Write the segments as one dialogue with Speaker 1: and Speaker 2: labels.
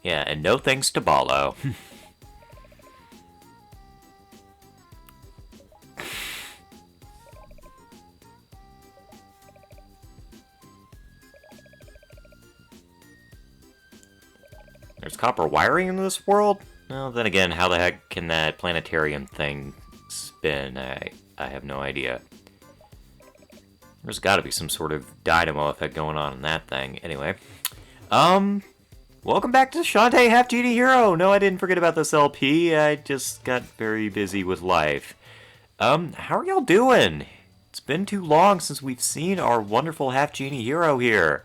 Speaker 1: Yeah, and no thanks to Ballo. There's copper wiring in this world? Well, then again, how the heck can that planetarium thing spin? I have no idea. There's gotta be some sort of dynamo effect going on in that thing. Anyway. Welcome back to Shantae Half-Genie Hero! No, I didn't forget about this LP. I just got very busy with life. How are y'all doing? It's been too long since we've seen our wonderful Half-Genie Hero here.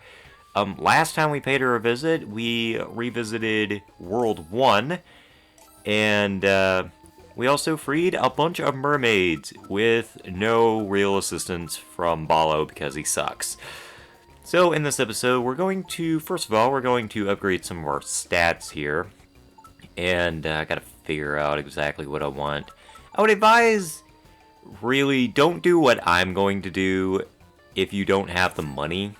Speaker 1: Last time we paid her a visit, we revisited World 1, and, we also freed a bunch of mermaids with no real assistance from Ballo because he sucks. So in this episode, we're going to, first of all, we're going to upgrade some of our stats here. And I gotta figure out exactly what I want. I would advise, really, don't do what I'm going to do if you don't have the money.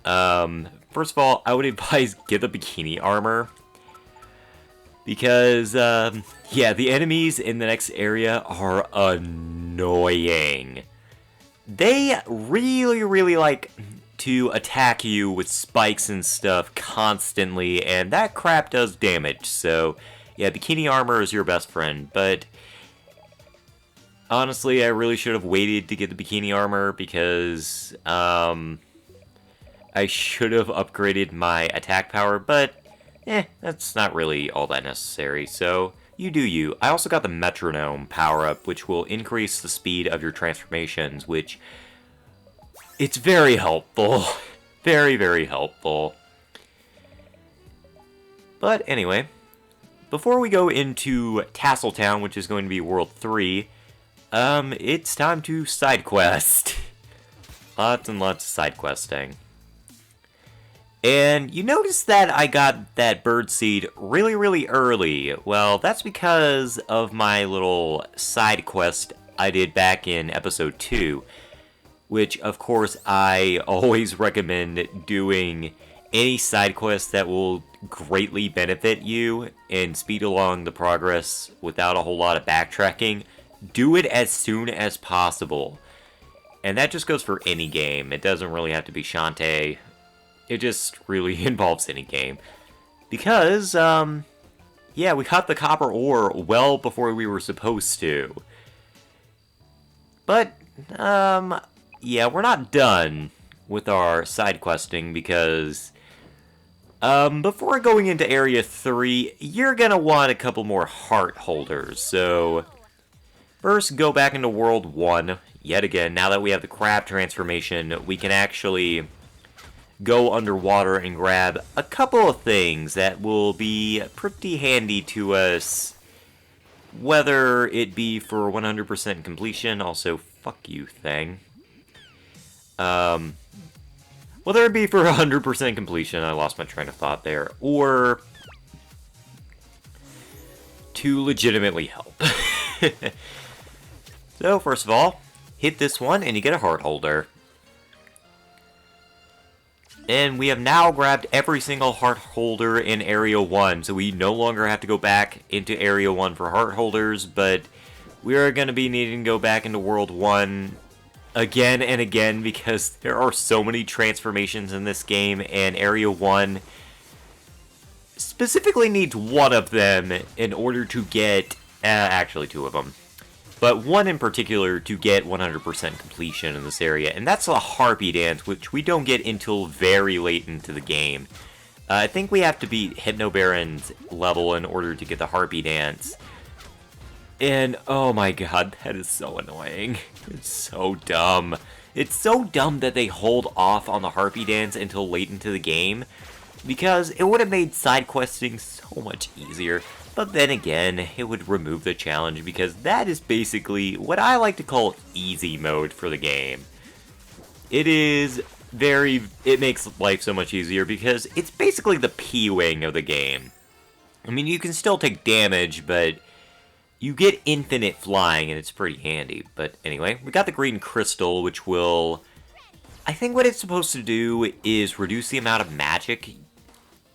Speaker 1: First of all, I would advise get the bikini armor. Because, yeah, the enemies in the next area are annoying. They really like to attack you with spikes and stuff constantly, and that crap does damage. So, yeah, bikini armor is your best friend, but honestly, I really should have waited to get the bikini armor because, I should have upgraded my attack power, but that's not really all that necessary, so you do you. I also got the metronome power-up, which will increase the speed of your transformations, which, it's very helpful. Very helpful. But anyway, before we go into Tassel Town, which is going to be World 3, it's time to side quest. Lots and lots of side questing. And you notice that I got that bird seed really early. Well, that's because of my little side quest I did back in episode 2. Which, of course, I always recommend doing any side quest that will greatly benefit you and speed along the progress without a whole lot of backtracking. Do it as soon as possible. And that just goes for any game. It doesn't really have to be Shantae. It just really involves any game. Because, yeah, we got the copper ore well before we were supposed to. But, yeah, we're not done with our side questing because, before going into Area 3, you're gonna want a couple more heart holders. So, first, go back into World 1. Yet again, now that we have the crab transformation, we can actually go underwater and grab a couple of things that will be pretty handy to us, whether it be for 100% completion, also fuck you thing, whether it be for 100% completion, I lost my train of thought there, or to legitimately help. So first of all, hit this one and you get a heart holder. And we have now grabbed every single heart holder in Area 1, so we no longer have to go back into Area 1 for heart holders, but we are going to be needing to go back into World 1 again and again because there are so many transformations in this game, and Area 1 specifically needs one of them in order to get, actually 2 of them. But one in particular to get 100% completion in this area, and that's a Harpy Dance, which we don't get until very late into the game. I think we have to beat Hypno Baron's level in order to get the Harpy Dance. And, oh my god, that is so annoying. It's so dumb. It's so dumb that they hold off on the Harpy Dance until late into the game, because it would have made side questing so much easier. But then again, it would remove the challenge because that is basically what I like to call easy mode for the game. It makes life so much easier because it's basically the P-wing of the game. I mean, you can still take damage, but you get infinite flying and it's pretty handy. But anyway, we got the green crystal, which will, I think what it's supposed to do is reduce the amount of magic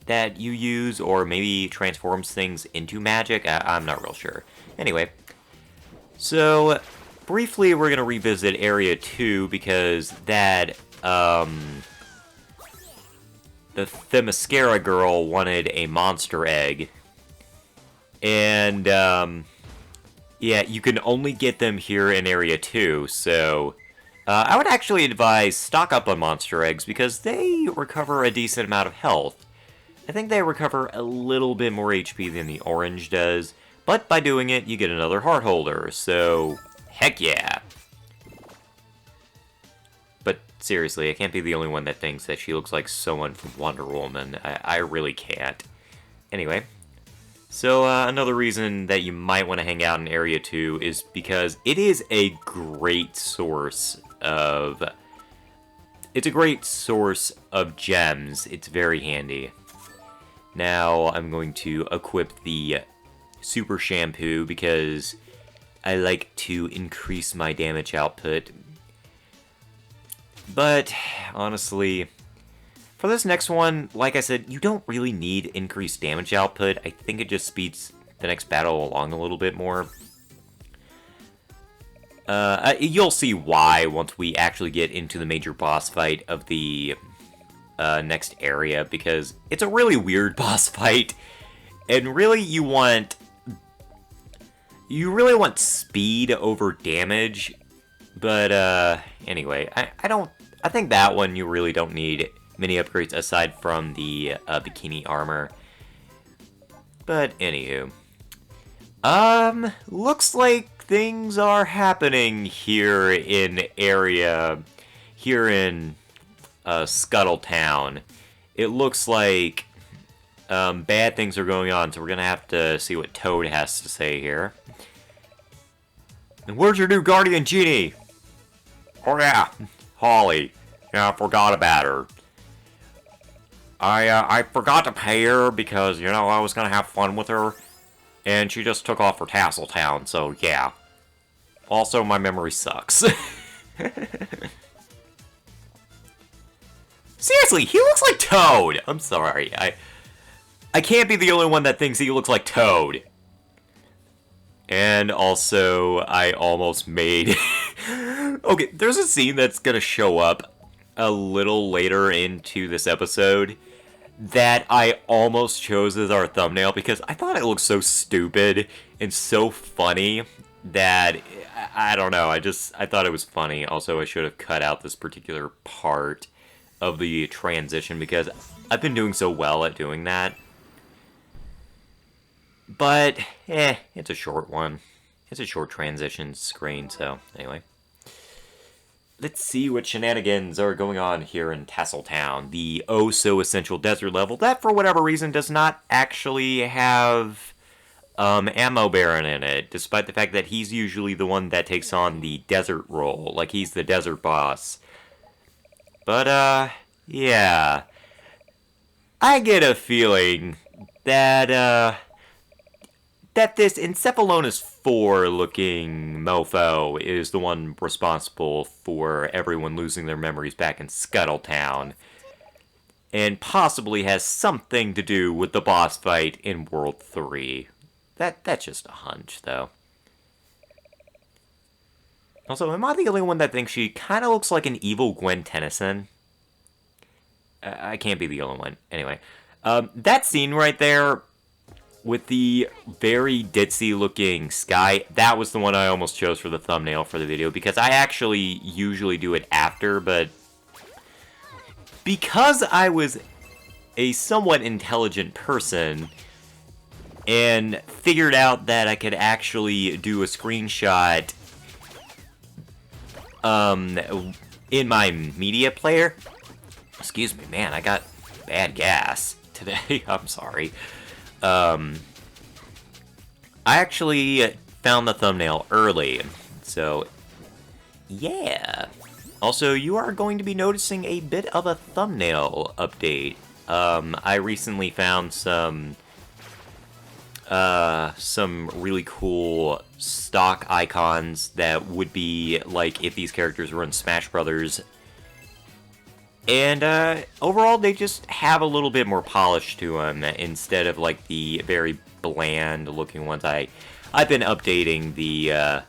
Speaker 1: that you use, or maybe transforms things into magic. I'm not real sure. Anyway, so briefly we're going to revisit Area 2 because that, the Themyscira girl wanted a monster egg. And, yeah, you can only get them here in Area 2, so I would actually advise stock up on monster eggs because they recover a decent amount of health. I think they recover a little bit more HP than the orange does, but by doing it, you get another heart holder, so heck yeah. But seriously, I can't be the only one that thinks that she looks like someone from Wonder Woman. I really can't. Anyway, so another reason that you might want to hang out in Area 2 is because it is a great source of... It's a great source of gems. It's very handy. Now, I'm going to equip the Super Shampoo because I like to increase my damage output. But, honestly, for this next one, like I said, you don't really need increased damage output. I think it just speeds the next battle along a little bit more. You'll see why once we actually get into the major boss fight of the next area, because it's a really weird boss fight, and really you really want speed over damage, but anyway, I think that one you really don't need many upgrades aside from the bikini armor. But anywho, looks like things are happening here in Scuttle Town. It looks like bad things are going on, so we're gonna have to see what Toad has to say here. And where's your new guardian genie? Oh yeah, Holly. Yeah, I forgot about her. I forgot to pay her because, you know, I was gonna have fun with her, and she just took off for Tassel Town, so yeah. Also, my memory sucks. Seriously, he looks like Toad! I'm sorry, I can't be the only one that thinks he looks like Toad. And also, I almost made... Okay, there's a scene that's gonna show up a little later into this episode that I almost chose as our thumbnail because I thought it looked so stupid and so funny that, I don't know, I thought it was funny. Also, I should have cut out this particular part of the transition because I've been doing so well at doing that. But, it's a short one. It's a short transition screen, so anyway. Let's see what shenanigans are going on here in Tassel Town, the oh-so-essential desert level that, for whatever reason, does not actually have Ammo Baron in it, despite the fact that he's usually the one that takes on the desert role, like he's the desert boss. But, yeah. I get a feeling that, that this Encephalonus 4-looking mofo is the one responsible for everyone losing their memories back in Scuttle Town, and possibly has something to do with the boss fight in World 3. That's just a hunch, though. Also, am I the only one that thinks she kind of looks like an evil Gwen Tennyson? I can't be the only one. Anyway, that scene right there with the very ditzy-looking sky, that was the one I almost chose for the thumbnail for the video, because I actually usually do it after, but because I was a somewhat intelligent person and figured out that I could actually do a screenshot in my media player. Excuse me, man, I got bad gas today. I'm sorry. I actually found the thumbnail early, so yeah. Also, you are going to be noticing a bit of a thumbnail update. I recently found some really cool stock icons that would be like if these characters were in Smash Brothers. And overall, they just have a little bit more polish to them instead of like the very bland-looking ones. I've been updating the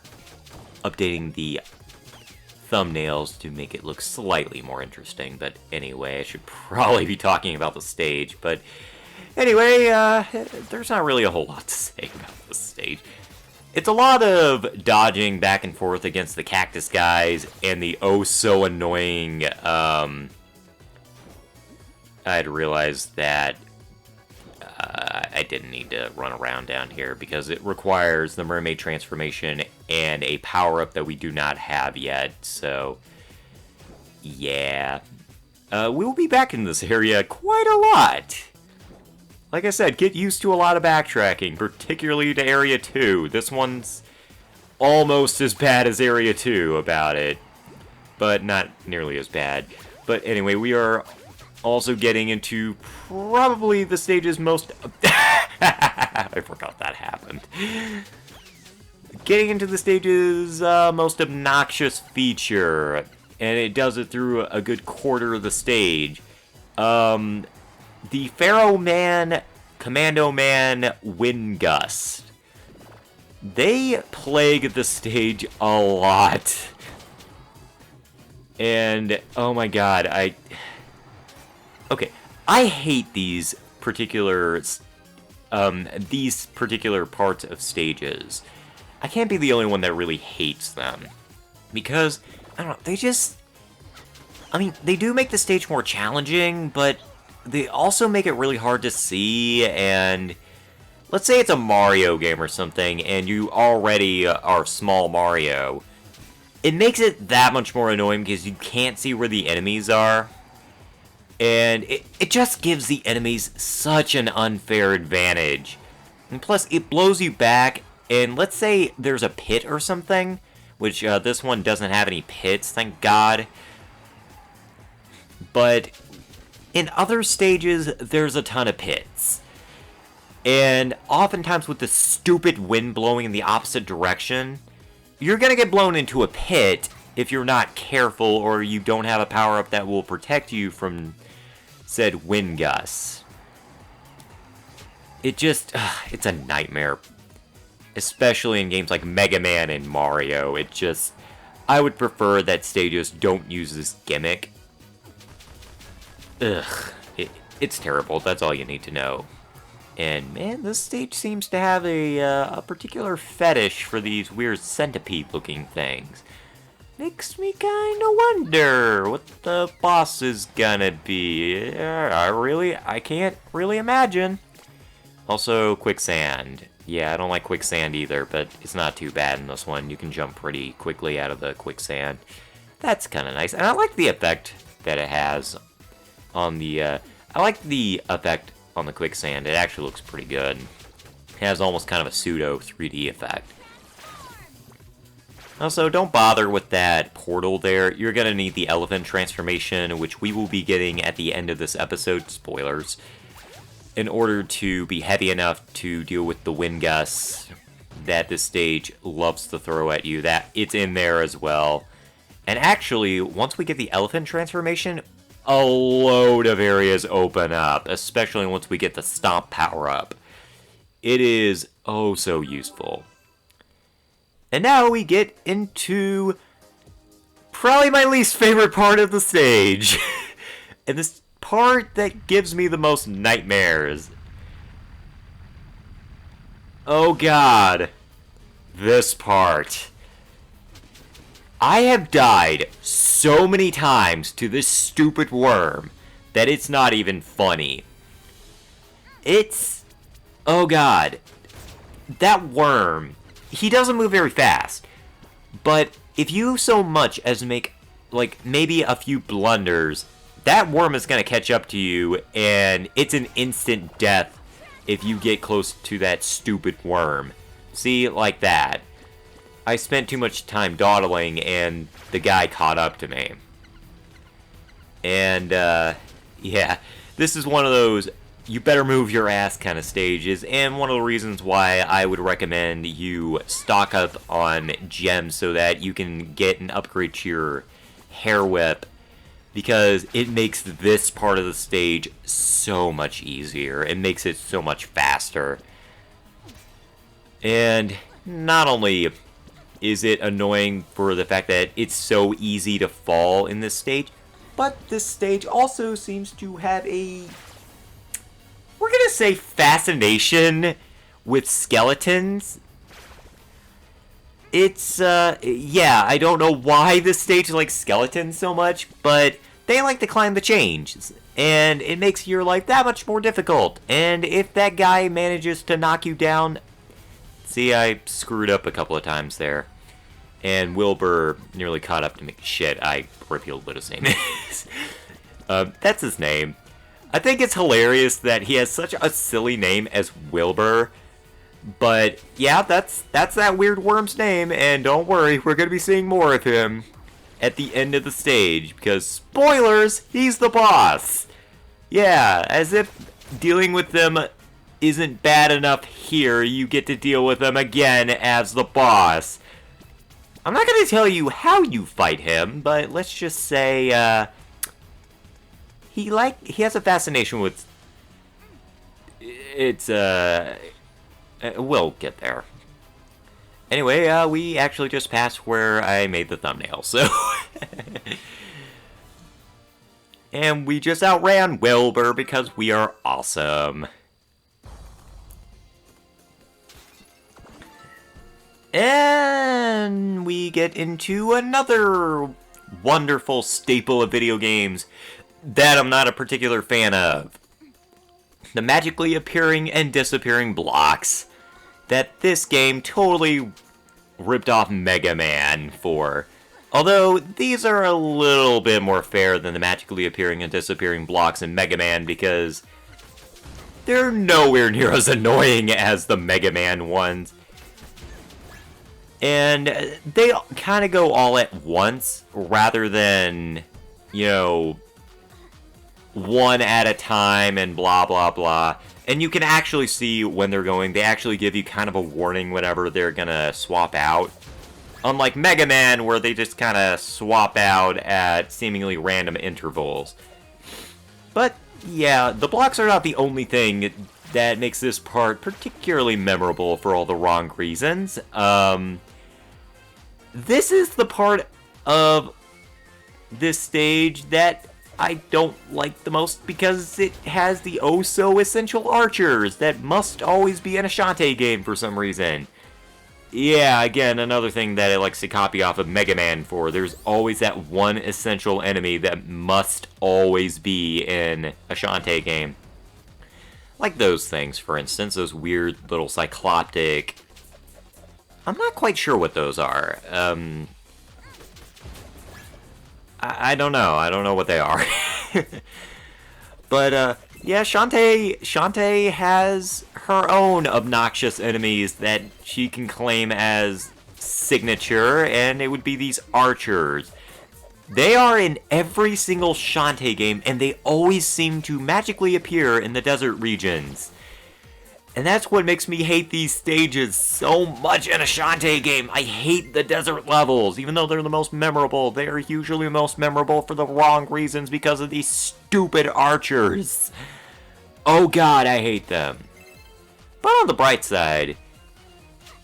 Speaker 1: thumbnails to make it look slightly more interesting. But anyway, I should probably be talking about the stage. But anyway, there's not really a whole lot to say about this stage. It's a lot of dodging back and forth against the cactus guys and the oh-so-annoying, I had realized that I didn't need to run around down here because it requires the mermaid transformation and a power-up that we do not have yet, so yeah. We will be back in this area quite a lot. Like I said, get used to a lot of backtracking, particularly to Area 2. This one's almost as bad as Area 2 about it, but not nearly as bad. But anyway, we are also getting into probably the stage's most... I forgot that happened. Getting into the stage's most obnoxious feature, and it does it through a good quarter of the stage. The Pharaoh Man, Commando Man, Wind Gust. They plague the stage a lot. And, oh my god, okay, I hate these particular parts of stages. I can't be the only one that really hates them. Because, I don't know, they just... I mean, they do make the stage more challenging, but they also make it really hard to see, and let's say it's a Mario game or something, and you already are small Mario. It makes it that much more annoying because you can't see where the enemies are. And it just gives the enemies such an unfair advantage. And plus, it blows you back, and let's say there's a pit or something, which this one doesn't have any pits, thank God. But in other stages, there's a ton of pits. And oftentimes with the stupid wind blowing in the opposite direction, you're gonna get blown into a pit if you're not careful or you don't have a power-up that will protect you from said wind gusts. It just, it's a nightmare. Especially in games like Mega Man and Mario. It just, I would prefer that stages don't use this gimmick. Ugh, it's terrible, that's all you need to know. And man, this stage seems to have a particular fetish for these weird centipede-looking things. Makes me kinda wonder what the boss is gonna be. I can't really imagine. Also, quicksand. Yeah, I don't like quicksand either, but it's not too bad in this one. You can jump pretty quickly out of the quicksand. That's kinda nice. And I like the effect that it has on the, I like the effect on the quicksand. It actually looks pretty good. It has almost kind of a pseudo 3D effect. Also, don't bother with that portal there. You're gonna need the elephant transformation, which we will be getting at the end of this episode, spoilers, in order to be heavy enough to deal with the wind gusts that this stage loves to throw at you. That it's in there as well. And actually, once we get the elephant transformation, a load of areas open up, especially once we get the stomp power-up. It is oh so useful. And now we get into probably my least favorite part of the stage. And this part that gives me the most nightmares. Oh god. This part. I have died so many times to this stupid worm that it's not even funny. It's... oh god. That worm, he doesn't move very fast. But if you so much as make, like, maybe a few blunders, that worm is going to catch up to you, and it's an instant death if you get close to that stupid worm. See, like that. I spent too much time dawdling, and the guy caught up to me. And, yeah, this is one of those you better move your ass kind of stages, and one of the reasons why I would recommend you stock up on gems so that you can get an upgrade to your hair whip because it makes this part of the stage so much easier. It makes it so much faster. And not only is it annoying for the fact that it's so easy to fall in this stage, but this stage also seems to have a, we're gonna say, fascination with skeletons. It's, yeah, I don't know why this stage likes skeletons so much, but they like to climb the chains, and it makes your life that much more difficult. And if that guy manages to knock you down, see, I screwed up a couple of times there, and Wilbur nearly caught up to me. Shit, I revealed what his name is. That's his name. I think it's hilarious that he has such a silly name as Wilbur. But yeah, that's that weird worm's name, and don't worry, we're gonna be seeing more of him at the end of the stage, because spoilers, he's the boss. Yeah, as if dealing with them isn't bad enough here, you get to deal with them again as the boss. I'm not gonna tell you how you fight him, but let's just say he has a fascination with it's we'll get there. Anyway, we actually just passed where I made the thumbnail, so... And we just outran Wilbur because we are awesome. And we get into another wonderful staple of video games that I'm not a particular fan of. The magically appearing and disappearing blocks that this game totally ripped off Mega Man for. Although, these are a little bit more fair than the magically appearing and disappearing blocks in Mega Man because they're nowhere near as annoying as the Mega Man ones. And they kind of go all at once rather than, you know, one at a time and blah blah blah. And you can actually see when they're going. They actually give you kind of a warning whenever they're gonna swap out. Unlike Mega Man, where they just kind of swap out at seemingly random intervals. But yeah, the blocks are not the only thing that makes this part particularly memorable for all the wrong reasons. This is the part of this stage that I don't like the most because it has the oh-so-essential archers that must always be in a Shantae game for some reason. Yeah, again, another thing that it likes to copy off of Mega Man for. There's always that one essential enemy that must always be in a Shantae game. Like those things, for instance, those weird little cycloptic... I'm not quite sure what those are. I don't know. I don't know what they are. But, yeah, Shantae has her own obnoxious enemies that she can claim as signature, and it would be these archers. They are in every single Shantae game, and they always seem to magically appear in the desert regions. And that's what makes me hate these stages so much in a Shantae game. I hate the desert levels. Even though they're the most memorable, they are usually the most memorable for the wrong reasons because of these stupid archers. Oh god, I hate them. But on the bright side,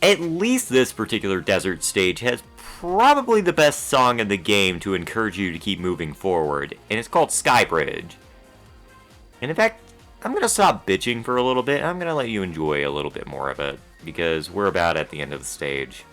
Speaker 1: at least this particular desert stage has probably the best song in the game to encourage you to keep moving forward. And it's called Sky Bridge. And in fact, I'm going to stop bitching for a little bit. I'm going to let you enjoy a little bit more of it, because we're about at the end of the stage.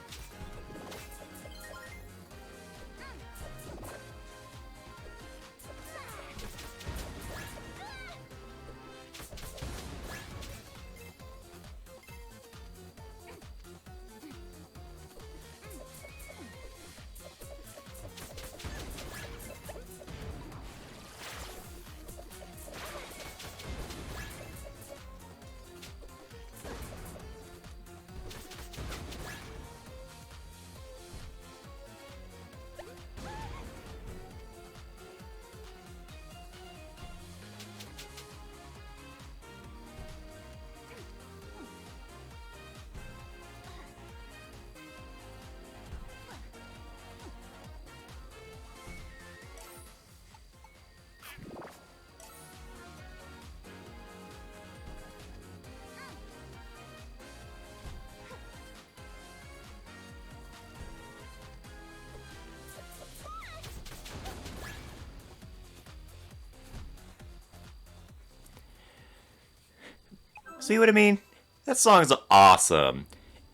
Speaker 1: See what I mean? That song's awesome.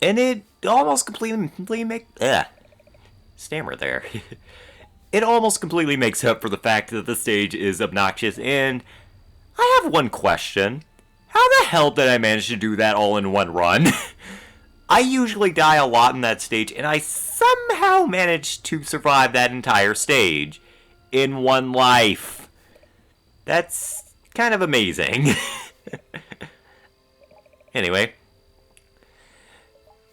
Speaker 1: And it almost completely stammer there. It almost completely makes up for the fact that the stage is obnoxious, and I have one question. How the hell did I manage to do that all in one run? I usually die a lot in that stage, and I somehow managed to survive that entire stage in one life. That's kind of amazing. Anyway.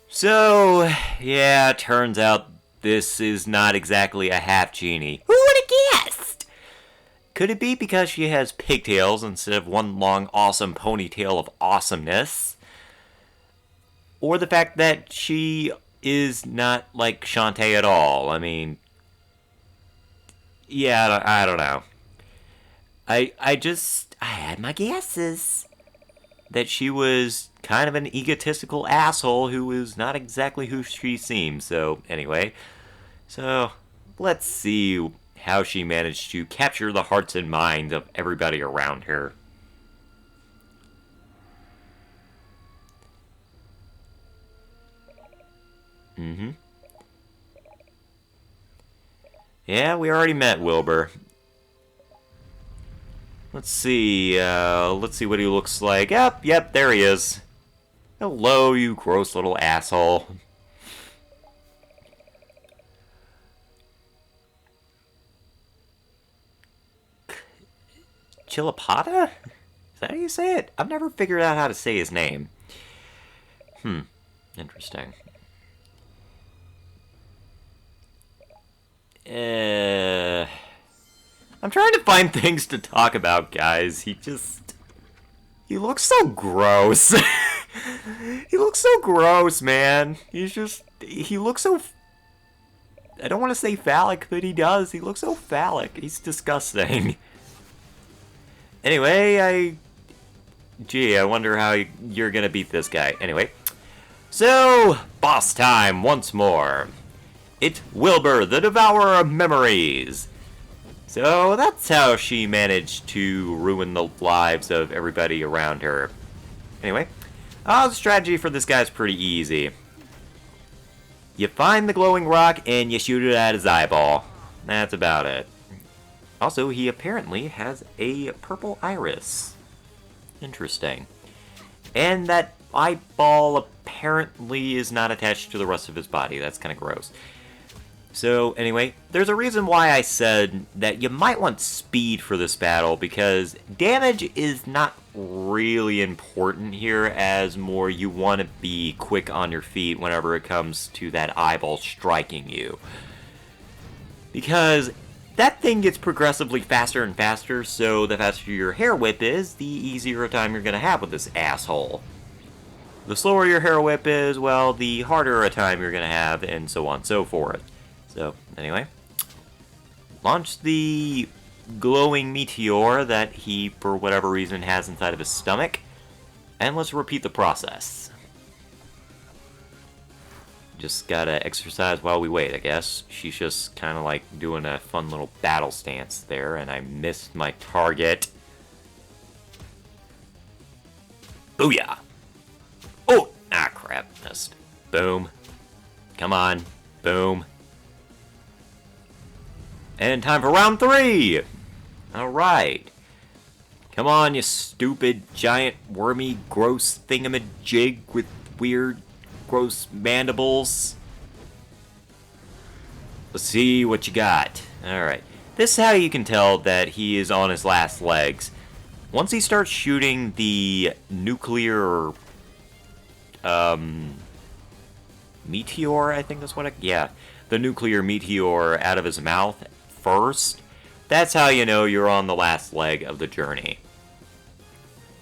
Speaker 1: So, yeah, turns out this is not exactly a half-genie. Who would have guessed? Could it be because she has pigtails instead of one long, awesome ponytail of awesomeness? Or the fact that she is not like Shantae at all? I mean, yeah, I don't know. I had my guesses that she was kind of an egotistical asshole who was not exactly who she seemed. So, anyway. So, let's see how she managed to capture the hearts and minds of everybody around her. Yeah, we already met Wilbur. Let's see what he looks like. Yep, there he is. Hello, you gross little asshole. Chilapata? Is that how you say it? I've never figured out how to say his name. Interesting. I'm trying to find things to talk about, guys. He looks so gross. He looks so gross, man. He looks so... I don't want to say phallic, but he does. He looks so phallic. He's disgusting. Anyway, I wonder how you're gonna beat this guy. Anyway. So, boss time once more. It's Wilbur, the Devourer of Memories. So that's how she managed to ruin the lives of everybody around her. Anyway, the strategy for this guy's pretty easy. You find the glowing rock and you shoot it at his eyeball. That's about it. Also, he apparently has a purple iris. Interesting. And that eyeball apparently is not attached to the rest of his body. That's kind of gross. So, anyway, there's a reason why I said that you might want speed for this battle, because damage is not really important here, as more you want to be quick on your feet whenever it comes to that eyeball striking you. Because that thing gets progressively faster and faster, so the faster your hair whip is, the easier a time you're going to have with this asshole. The slower your hair whip is, well, the harder a time you're going to have, and so on and so forth. So, anyway, launch the glowing meteor that he, for whatever reason, has inside of his stomach, and let's repeat the process. Just gotta exercise while we wait, I guess. She's just kind of like doing a fun little battle stance there, and I missed my target. Booyah! Oh! Ah, crap. Missed. Boom. Come on. Boom. And time for round 3! Alright. Come on, you stupid, giant, wormy, gross thingamajig with weird, gross mandibles. Let's see what you got. Alright. This is how you can tell that he is on his last legs. Once he starts shooting the nuclear... meteor, I think that's what yeah. The nuclear meteor out of his mouth first, that's how you know you're on the last leg of the journey.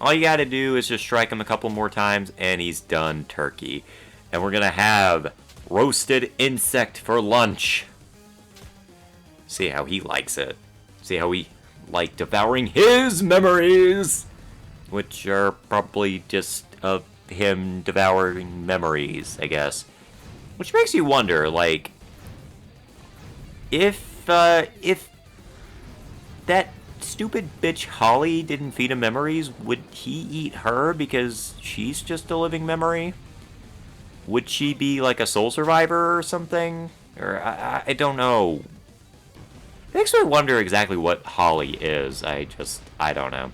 Speaker 1: All you gotta do is just strike him a couple more times and he's done turkey. And we're gonna have roasted insect for lunch. See how he likes it. See how he liked devouring his memories, which are probably just of him devouring memories, I guess. Which makes you wonder, like, if that stupid bitch Holly didn't feed him memories, would he eat her because she's just a living memory? Would she be like a soul survivor or something? Or, I don't know. It makes me wonder exactly what Holly is. I don't know.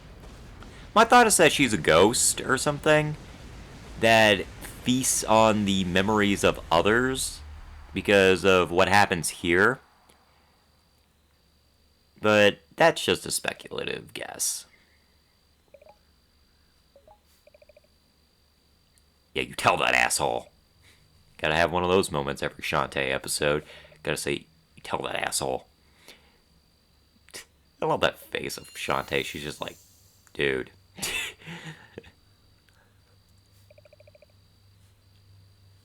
Speaker 1: My thought is that she's a ghost or something that feasts on the memories of others because of what happens here. But that's just a speculative guess. Yeah, you tell that asshole. Gotta have one of those moments every Shantae episode. Gotta say, you tell that asshole. I love that face of Shantae. She's just like, dude.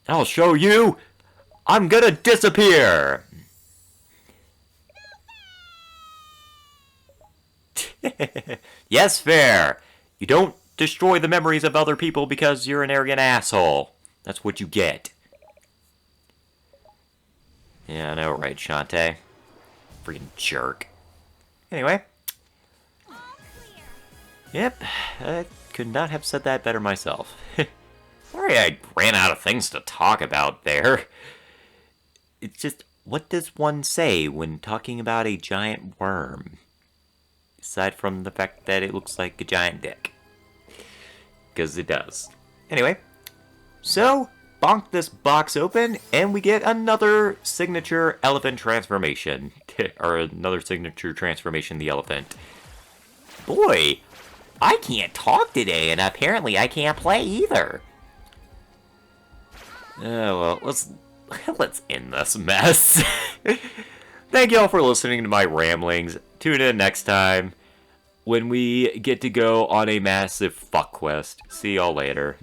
Speaker 1: I'll show you. I'm gonna disappear. Yes, fair. You don't destroy the memories of other people because you're an arrogant asshole. That's what you get. Yeah, I know, right, Shantae? Freaking jerk. Anyway. Yep, I could not have said that better myself. Sorry I ran out of things to talk about there. It's just, what does one say when talking about a giant worm? Aside from the fact that it looks like a giant dick. Because it does. Anyway, so, bonk this box open, and we get another signature elephant transformation. Or another signature transformation, the elephant. Boy, I can't talk today, and apparently I can't play either. Well, let's end this mess. Thank y'all for listening to my ramblings. Tune in next time when we get to go on a massive fuck quest. See y'all later.